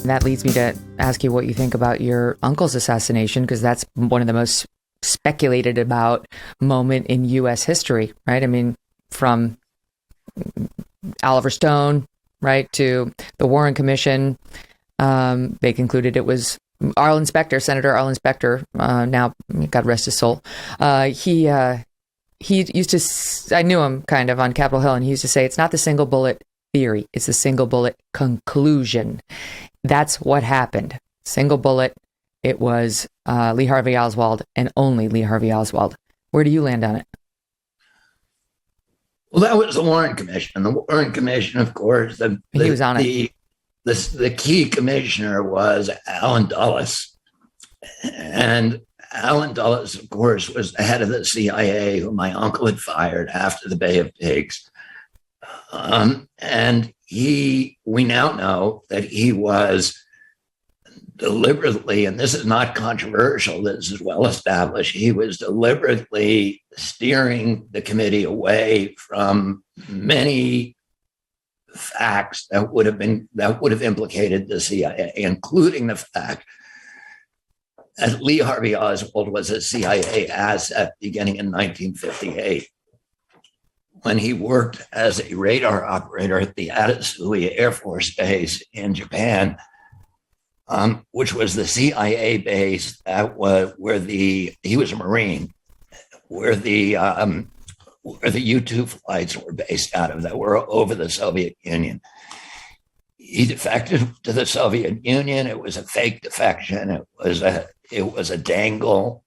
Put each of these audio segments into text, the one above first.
And that leads me to ask you what you think about your uncle's assassination, because that's one of the most speculated about moment in U.S. history, right? I mean, from Oliver Stone, right, to the Warren Commission, they concluded it was Arlen Specter, Senator Arlen Specter, now, God rest his soul. He used to, I knew him kind of on Capitol Hill, and he used to say, it's not the single bullet theory, it's the single bullet conclusion. That's what happened. Single bullet. It was Lee Harvey Oswald and only Lee Harvey Oswald. Where do you land on it? Well, that was the Warren Commission. The Warren Commission, of course, he was on it. The key commissioner was Allen Dulles. And Allen Dulles, of course, was the head of the CIA, who my uncle had fired after the Bay of Pigs. And we now know that he was deliberately, and this is not controversial, this is well established, he was deliberately steering the committee away from many facts that would have implicated the CIA, including the fact that Lee Harvey Oswald was a CIA asset beginning in 1958. When he worked as a radar operator at the Atasui Air Force Base in Japan, which was the CIA base that was he was a Marine, where the U-2 flights were based out of, that were over the Soviet Union. He defected to the Soviet Union. It was a fake defection. It was a dangle.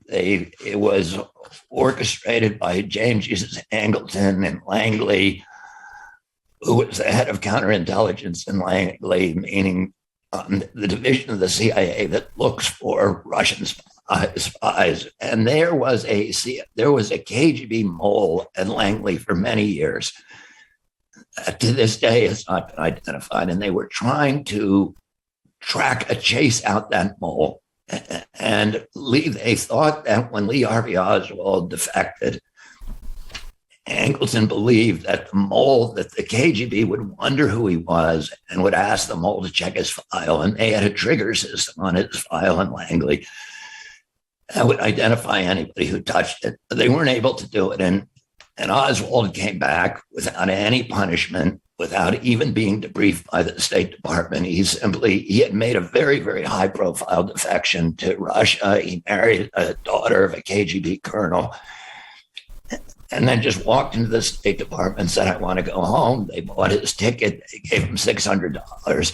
It was orchestrated by James Angleton and Langley, who was the head of counterintelligence in Langley, meaning the division of the CIA that looks for Russian spies. And there was a KGB mole at Langley for many years. To this day, it's not been identified. And they were trying to track a chase out that mole. And they thought that when Lee Harvey Oswald defected, Angleton believed that the KGB would wonder who he was and would ask the mole to check his file. And they had a trigger system on his file in Langley that would identify anybody who touched it. But they weren't able to do it. And Oswald came back without any punishment, without even being debriefed by the State Department. He had made a very, very high profile defection to Russia. He married a daughter of a KGB colonel, and then just walked into the State Department and said, I want to go home. They bought his ticket. They gave him $600.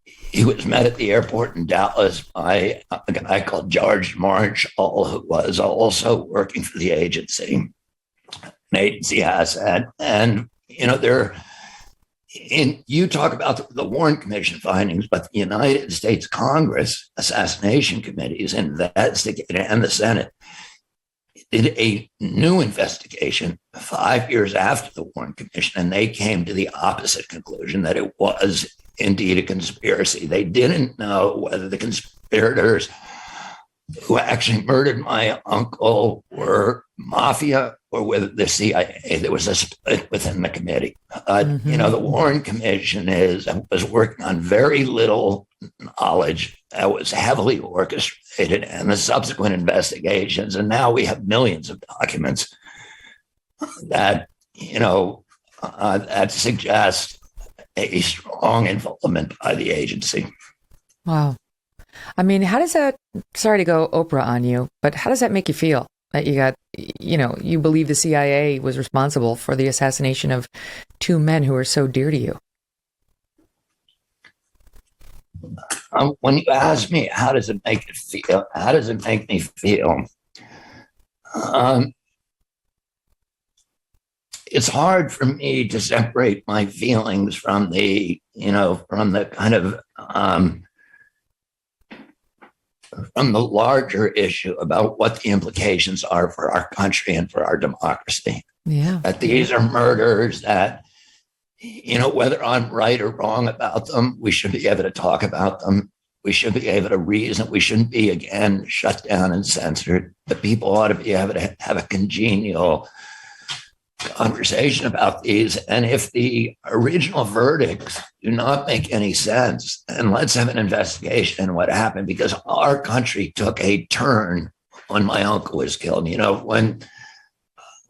He was met at the airport in Dallas by a guy called George Marshall, who was also working for the agency, an agency asset. And, you talk about the Warren Commission findings, but the United States Congress assassination committees investigated, and the Senate did a new investigation 5 years after the Warren Commission, and they came to the opposite conclusion, that it was indeed a conspiracy. They didn't know whether the conspirators who actually murdered my uncle were mafia or whether the CIA. There was a split within the committee. The Warren Commission was working on very little knowledge that was heavily orchestrated, and the subsequent investigations. And now we have millions of documents that, that suggest a strong involvement by the agency. Wow. I mean, how does that, sorry to go Oprah on you, but how does that make you feel? That you believe the CIA was responsible for the assassination of two men who are so dear to you? When you ask me, how does it make it feel? How does it make me feel? It's hard for me to separate my feelings from the kind of from the larger issue about what the implications are for our country and for our democracy. Yeah. That these are murders that, whether I'm right or wrong about them, we should be able to talk about them. We should be able to reason. We shouldn't be, again, shut down and censored. But people ought to be able to have a congenial conversation about these. And if the original verdicts do not make any sense, then let's have an investigation in what happened, because our country took a turn when my uncle was killed. You know, when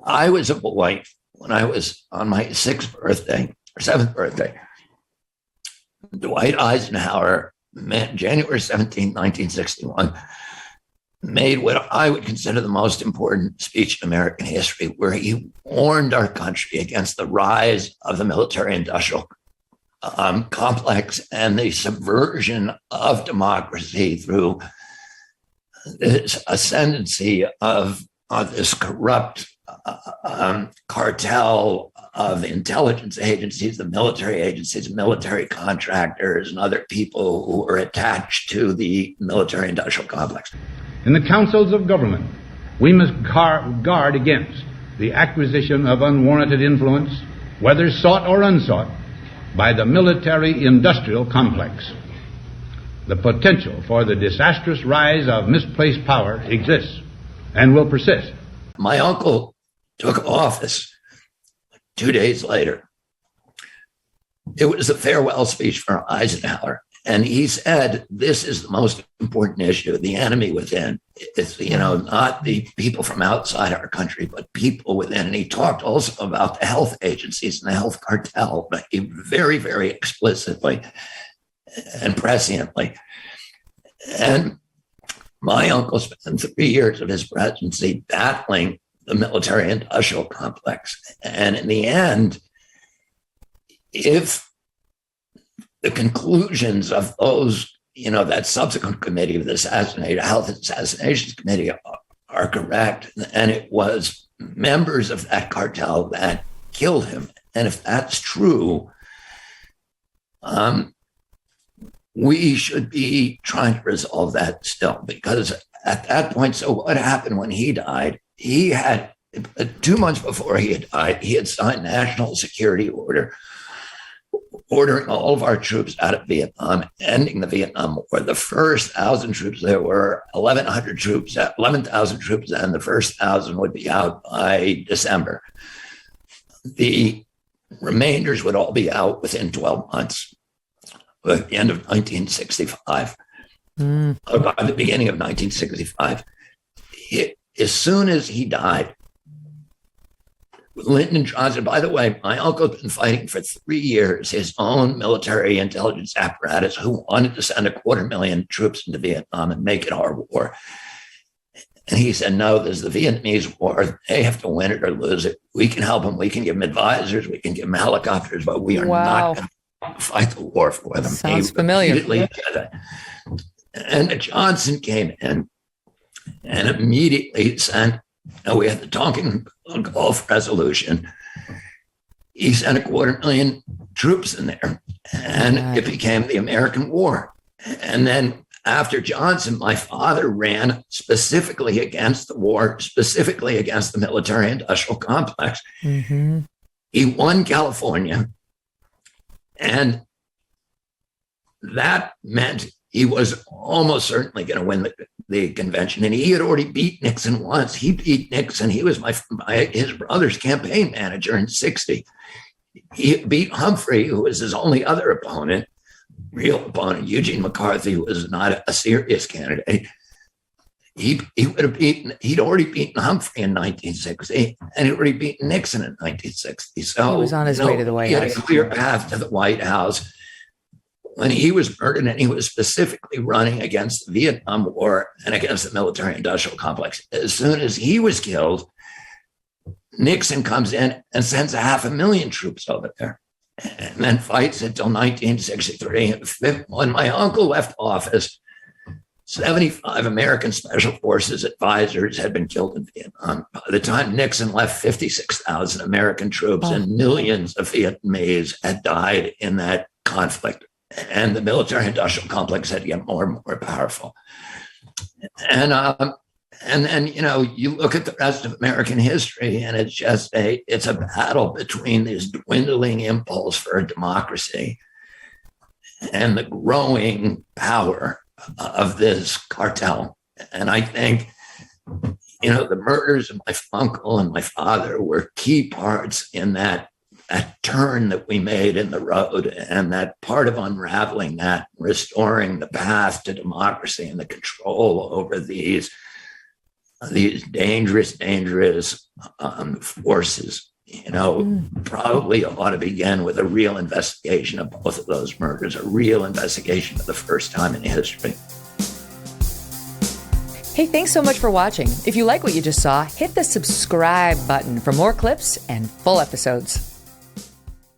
I was a boy, when I was on my 6th birthday or 7th birthday, Dwight Eisenhower, January 17, 1961, made what I would consider the most important speech in American history, where he warned our country against the rise of the military-industrial complex and the subversion of democracy through this ascendancy of this corrupt cartel of intelligence agencies, the military contractors, and other people who were attached to the military-industrial complex. In the councils of government, we must guard against the acquisition of unwarranted influence, whether sought or unsought, by the military-industrial complex. The potential for the disastrous rise of misplaced power exists and will persist. My uncle took office 2 days later. It was a farewell speech for Eisenhower. And he said, this is the most important issue, the enemy within. It's, not the people from outside our country, but people within. And he talked also about the health agencies and the health cartel, but very, very explicitly and presciently. And my uncle spent 3 years of his presidency battling the military-industrial complex. And in the end, if the conclusions of those, that subsequent committee, the Health Assassinations Committee, are correct, and it was members of that cartel that killed him. And if that's true, we should be trying to resolve that still, because at that point, so what happened when he died? He had, 2 months before he had died, he had signed national security order ordering all of our troops out of Vietnam, ending the Vietnam War. The first 1,000 troops, there were 11,000 troops, and the first 1,000 would be out by December. The remainders would all be out within 12 months, at the end of 1965. By the beginning of 1965. As soon as he died, Lyndon Johnson, by the way, my uncle had been fighting for 3 years, his own military intelligence apparatus, who wanted to send 250,000 troops into Vietnam and make it our war. And he said, no, there's the Vietnamese war. They have to win it or lose it. We can help them. We can give them advisors. We can give them helicopters, but we are not going to fight the war for them. Sounds familiar. And Johnson came in and immediately sent, we had the Tonkin Gulf Resolution. He sent 250,000 troops in there, and it became the American War. And then after Johnson, my father ran specifically against the war, specifically against the military-industrial complex. Mm-hmm. He won California, and that meant he was almost certainly going to win the convention. And he had already beat Nixon once. He beat Nixon. He was his brother's campaign manager in 1960. He beat Humphrey, who was his only other opponent, real opponent. Eugene McCarthy, who was not a serious candidate. He'd already beaten Humphrey in 1960, and he'd already beaten Nixon in 1960. So he was on his way to the White House. He had a clear path to the White House. When he was murdered, and he was specifically running against the Vietnam War and against the military-industrial complex. As soon as he was killed, Nixon comes in and sends 500,000 troops over there, and then fights until 1963. When my uncle left office, 75 American Special Forces advisors had been killed in Vietnam. By the time Nixon left, 56,000 American troops and millions of Vietnamese had died in that conflict. And the military-industrial complex had to get more and more powerful. And then, you look at the rest of American history, and it's just it's a battle between this dwindling impulse for democracy and the growing power of this cartel. And I think, the murders of my uncle and my father were key parts in that turn that we made in the road, and that part of unraveling that, restoring the path to democracy and the control over these dangerous forces, probably ought to begin with a real investigation of both of those murders, a real investigation for the first time in history. Hey, thanks so much for watching. If you like what you just saw, hit the subscribe button for more clips and full episodes.